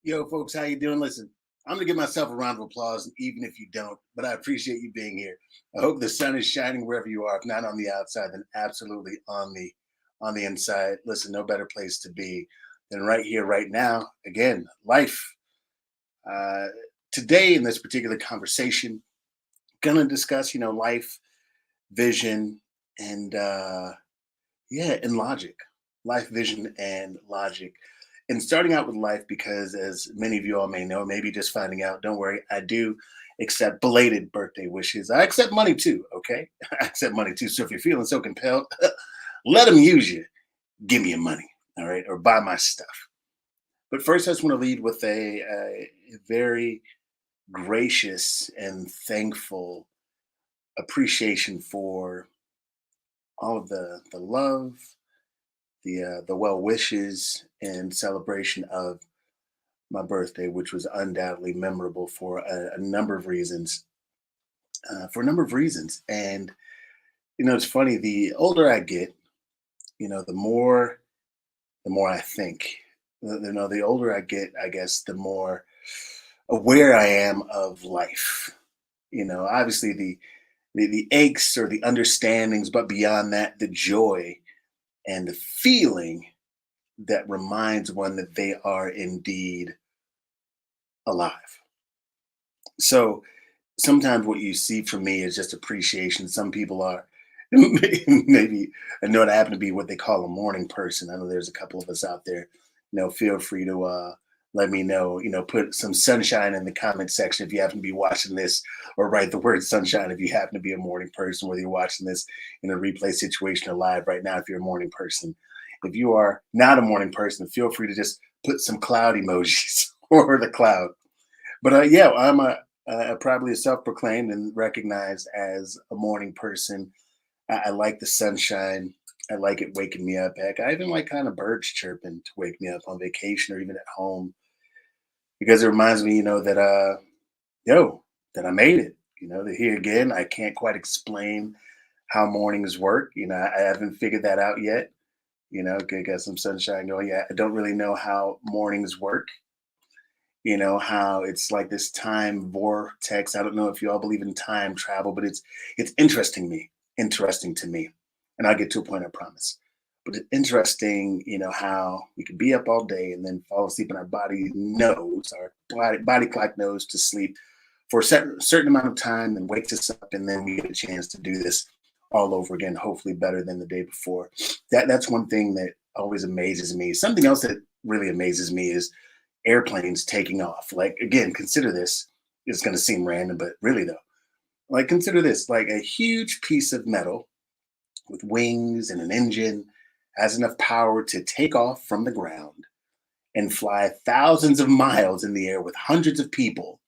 Yo, folks, how you doing? Listen, I'm gonna give myself a round of applause, even if you don't. But I appreciate you being here. I hope the sun is shining wherever you are. If not on the outside, then absolutely on the inside. Listen, no better place to be than right here, right now. Again, life. Uh, Today in this particular conversation, gonna discuss, life, vision, and yeah, and logic. Life, vision, and logic. And starting out with life, because as many of you all may know, maybe just finding out, don't worry, I do accept belated birthday wishes. I accept money too, okay? I accept money too. So if you're feeling so compelled, let them use you. Give me your money, all right? Or buy my stuff. But first, I just want to lead with a very gracious and thankful appreciation for all of the love, the well wishes, and celebration of my birthday, which was undoubtedly memorable for a number of reasons. And it's funny. The older I get, the more I think. The older I get, I guess, the more aware I am of life. Obviously the aches or the understandings, but beyond that, the joy and the feeling that reminds one that they are indeed alive. So sometimes what you see from me is just appreciation. Some people are maybe I know it happen to be what they call a morning person. I know there's a couple of us out there. Feel free to let me know. Put some sunshine in the comment section if you happen to be watching this, or write the word sunshine if you happen to be a morning person, whether you're watching this in a replay situation or live right now if you're a morning person. If you are not a morning person, feel free to just put some cloud emojis or the cloud. But yeah, I'm probably a self-proclaimed and recognized as a morning person. I like the sunshine. I like it waking me up. Heck, I even like kind of birds chirping to wake me up on vacation or even at home because it reminds me, that yo, that I made it. That here again, I can't quite explain how mornings work. I haven't figured that out yet. Okay, got some sunshine going. Yeah, I don't really know how mornings work. How it's like this time vortex. I don't know if you all believe in time travel, but it's interesting to me, and I'll get to a point, I promise. But it's interesting, how we could be up all day and then fall asleep, and our body clock knows to sleep for a certain amount of time and wakes us up, and then we get a chance to do this all over again, hopefully better than the day before. That's one thing that always amazes me. Something else that really amazes me is airplanes taking off. Like, again, consider this. It's going to seem random, but really though, like, consider this: like a huge piece of metal with wings and an engine has enough power to take off from the ground and fly thousands of miles in the air with hundreds of people,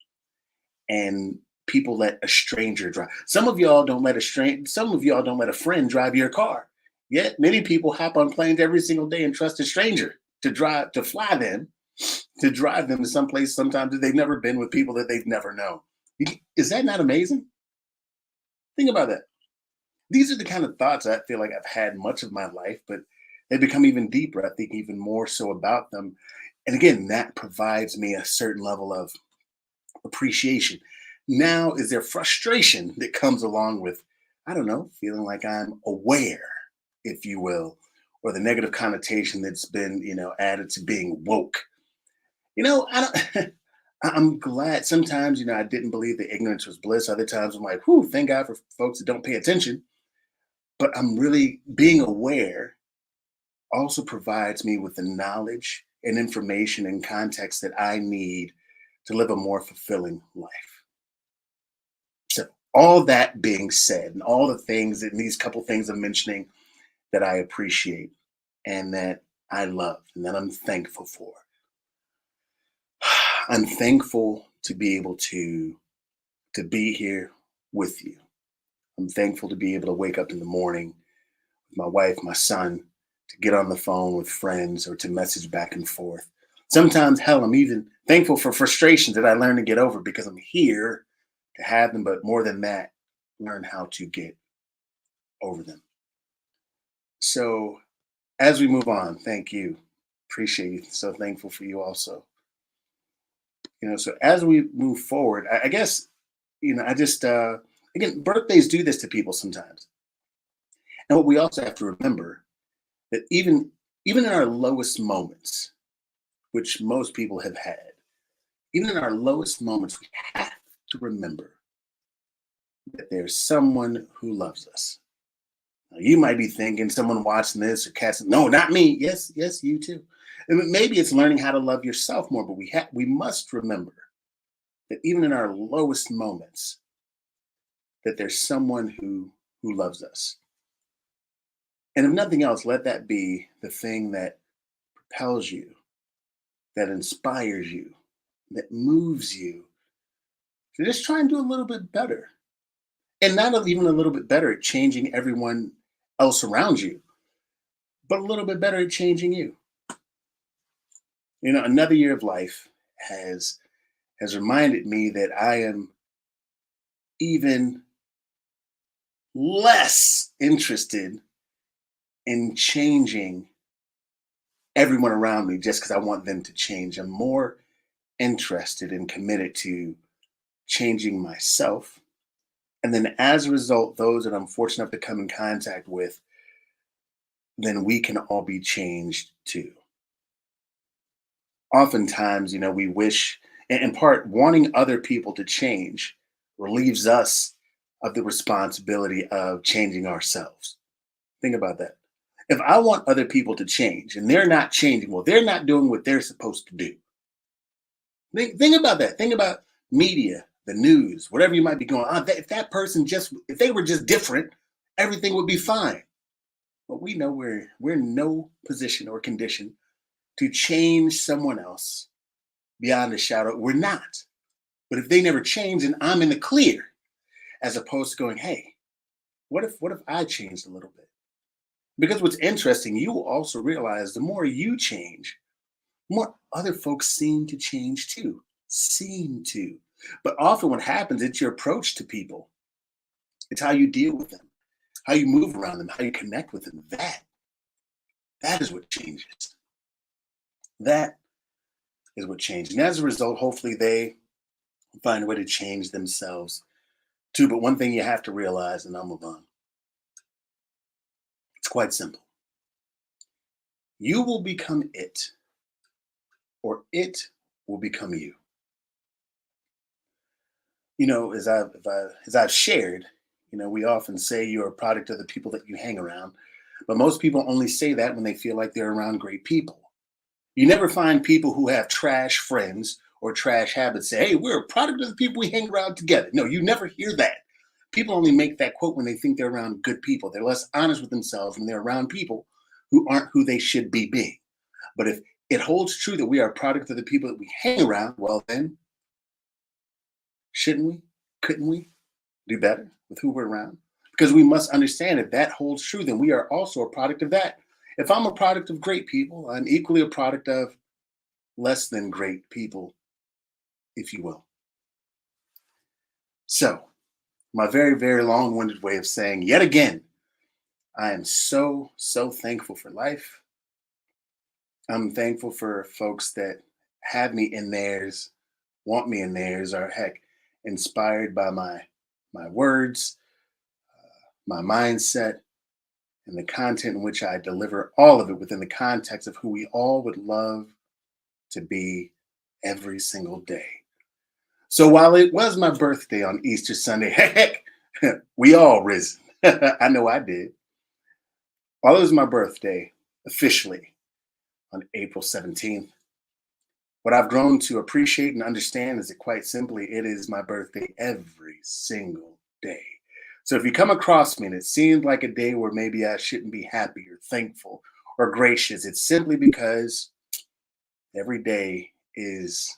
and people let a stranger drive. Some of y'all don't let a friend drive your car. Yet many people hop on planes every single day and trust a stranger to drive them to someplace sometimes that they've never been, with people that they've never known. Is that not amazing? Think about that. These are the kind of thoughts I feel like I've had much of my life, but they become even deeper. I think even more so about them. And again, that provides me a certain level of appreciation. Now, is there frustration that comes along with, I don't know, feeling like I'm aware, if you will, or the negative connotation that's been, added to being woke? I don't. I'm glad. Sometimes, I didn't believe that ignorance was bliss. Other times, I'm like, whew, thank God for folks that don't pay attention. But I'm really being aware also provides me with the knowledge and information and context that I need to live a more fulfilling life. So, all that being said, and all the things that these couple things I'm mentioning that I appreciate and that I love and that I'm thankful for, I'm thankful to be able to be here with you. I'm thankful to be able to wake up in the morning with my wife, my son, to get on the phone with friends or to message back and forth. Sometimes, hell, I'm even thankful for frustrations that I learned to get over because I'm here to have them, but more than that, learn how to get over them. So, as we move on, thank you. Appreciate you. So thankful for you also. So as we move forward, I guess, I just, again, birthdays do this to people sometimes. And what we also have to remember that even in our lowest moments, which most people have had, even in our lowest moments, we have to remember that there's someone who loves us. Now, you might be thinking, someone watching this or casting, no, not me. Yes, yes, you too. And maybe it's learning how to love yourself more, but we must remember that even in our lowest moments, that there's someone who loves us. And if nothing else, let that be the thing that propels you, that inspires you, that moves you to just try and do a little bit better. And not even a little bit better at changing everyone else around you, but a little bit better at changing you. Another year of life has reminded me that I am even less interested in changing everyone around me just because I want them to change. I'm more interested and committed to changing myself. And then as a result, those that I'm fortunate enough to come in contact with, then we can all be changed too. Oftentimes, we wish, in part, wanting other people to change relieves us of the responsibility of changing ourselves. Think about that. If I want other people to change and they're not changing, well, they're not doing what they're supposed to do. Think about that. Think about media, the news, whatever you might be going on. If that person if they were just different, everything would be fine. But we know we're in no position or condition to change someone else beyond a shadow. We're not. But if they never change, and I'm in the clear, as opposed to going, hey, what if I changed a little bit? Because what's interesting, you will also realize the more you change, more other folks seem to change too. Seem to. But often what happens, it's your approach to people. It's how you deal with them, how you move around them, how you connect with them. That is what changes. That is what changes. And as a result, hopefully they find a way to change themselves too. But one thing you have to realize, and I'll move on, it's quite simple. You will become it, or it will become you. As I've shared, we often say you're a product of the people that you hang around, but most people only say that when they feel like they're around great people. You never find people who have trash friends or trash habits say, hey, we're a product of the people we hang around together. No, you never hear that. People only make that quote when they think they're around good people. They're less honest with themselves when they're around people who aren't who they should be being. But if it holds true that we are a product of the people that we hang around, well, then shouldn't we? Couldn't we do better with who we're around? Because we must understand if that holds true, then we are also a product of that. If I'm a product of great people, I'm equally a product of less than great people, if you will. So, my very, very long winded way of saying, yet again, I am so, so thankful for life. I'm thankful for folks that have me in theirs, want me in theirs, or heck, inspired by my words, my mindset, and the content in which I deliver all of it within the context of who we all would love to be every single day. So while it was my birthday on Easter Sunday, heck, we all risen. I know I did. While it was my birthday, officially on April 17th, what I've grown to appreciate and understand is that quite simply, it is my birthday every single day. So if you come across me and it seems like a day where maybe I shouldn't be happy or thankful or gracious, it's simply because every day is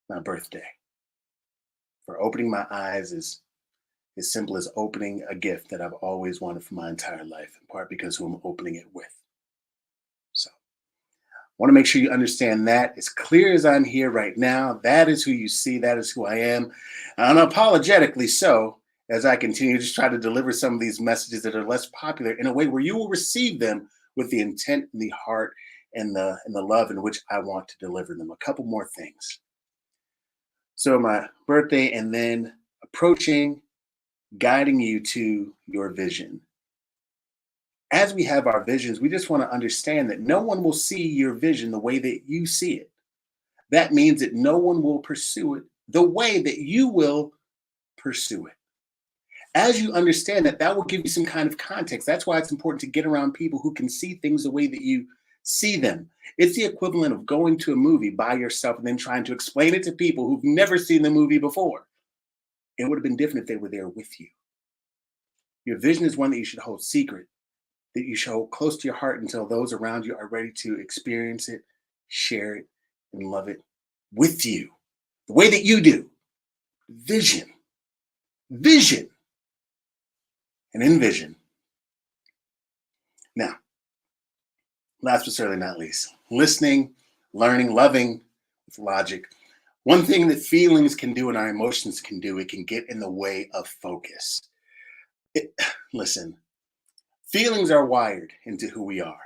my birthday. For opening my eyes is as simple as opening a gift that I've always wanted for my entire life, in part because who I'm opening it with. So I want to make sure you understand that as clear as I'm here right now. That is who you see. That is who I am. Unapologetically so, as I continue to try to deliver some of these messages that are less popular in a way where you will receive them with the intent and the heart and the love in which I want to deliver them. A couple more things. So my birthday and then approaching, guiding you to your vision. As we have our visions, we just want to understand that no one will see your vision the way that you see it. That means that no one will pursue it the way that you will pursue it. As you understand that, that will give you some kind of context. That's why it's important to get around people who can see things the way that you see them. It's the equivalent of going to a movie by yourself and then trying to explain it to people who've never seen the movie before. It would have been different if they were there with you. Your vision is one that you should hold secret, that you should hold close to your heart until those around you are ready to experience it, share it, and love it with you the way that you do. Vision, vision, and envision. Now, last but certainly not least, listening, learning, loving with logic. One thing that feelings can do and our emotions can do, it can get in the way of focus. It, listen, feelings are wired into who we are.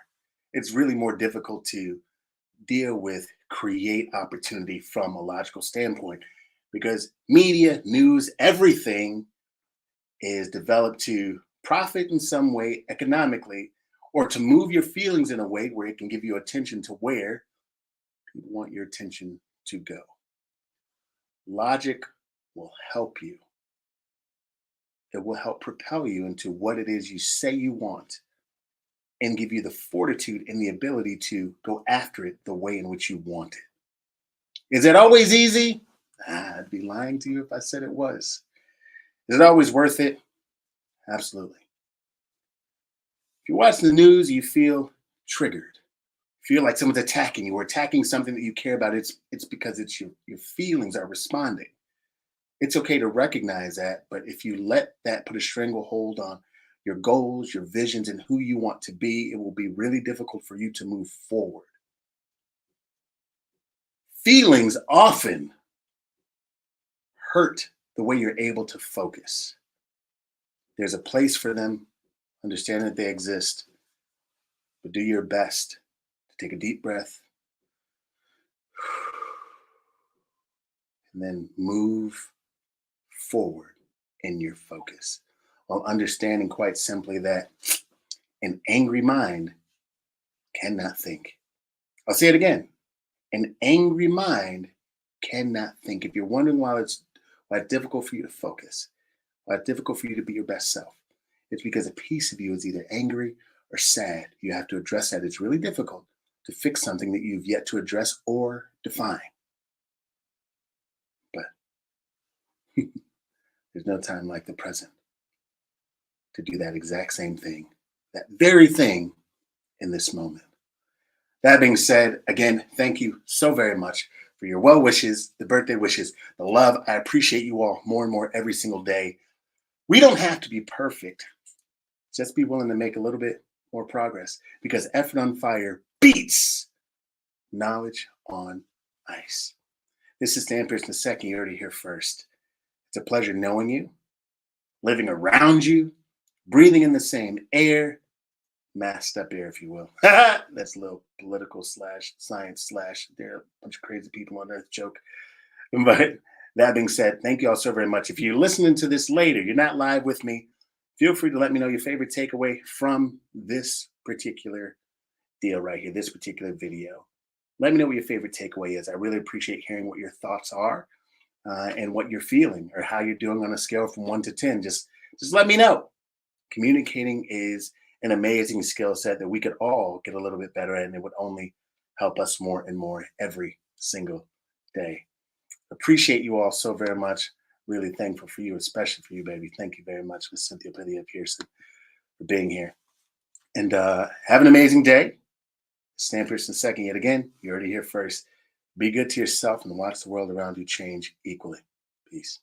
It's really more difficult to deal with, create opportunity from a logical standpoint because media, news, everything is developed to profit in some way economically or to move your feelings in a way where it can give you attention to where you want your attention to go. Logic will help you. It will help propel you into what it is you say you want and give you the fortitude and the ability to go after it the way in which you want it. Is it always easy? I'd be lying to you if I said it was. Is it always worth it? Absolutely. If you're watching the news, you feel triggered, feel like someone's attacking you or attacking something that you care about, it's because it's your feelings are responding. It's okay to recognize that, but if you let that put a stranglehold on your goals, your visions, and who you want to be, it will be really difficult for you to move forward. Feelings often hurt the way you're able to focus. There's a place for them, understand that they exist, but do your best to take a deep breath and then move forward in your focus while understanding quite simply that an angry mind cannot think. I'll say it again. An angry mind cannot think. If you're wondering why it's difficult for you to focus, why it's difficult for you to be your best self, it's because a piece of you is either angry or sad. You have to address that. It's really difficult to fix something that you've yet to address or define. But there's no time like the present to do that exact same thing, that very thing in this moment. That being said, again, thank you so very much for your well wishes, the birthday wishes, the love. I appreciate you all more and more every single day. We don't have to be perfect. Just be willing to make a little bit more progress because effort on fire beats knowledge on ice. This is Stan Pearson II. You heard it here first. It's a pleasure knowing you, living around you, breathing in the same air, masked up air, if you will. That's a little political slash science slash there are a bunch of crazy people on earth joke. But that being said, thank you all so very much. If you're listening to this later, you're not live with me, feel free to let me know your favorite takeaway from this particular deal right here, this particular video. Let me know what your favorite takeaway is. I really appreciate hearing what your thoughts are and what you're feeling or how you're doing on a scale from 1 to 10. Just let me know. Communicating is an amazing skill set that we could all get a little bit better at, and it would only help us more and more every single day. Appreciate you all so very much. Really thankful for you, especially for you, baby. Thank you very much, Miss Cynthia Padilla Pearson, for being here. And have an amazing day. Stan Pearson II, yet again, you heard it here first. Be good to yourself and watch the world around you change equally. Peace.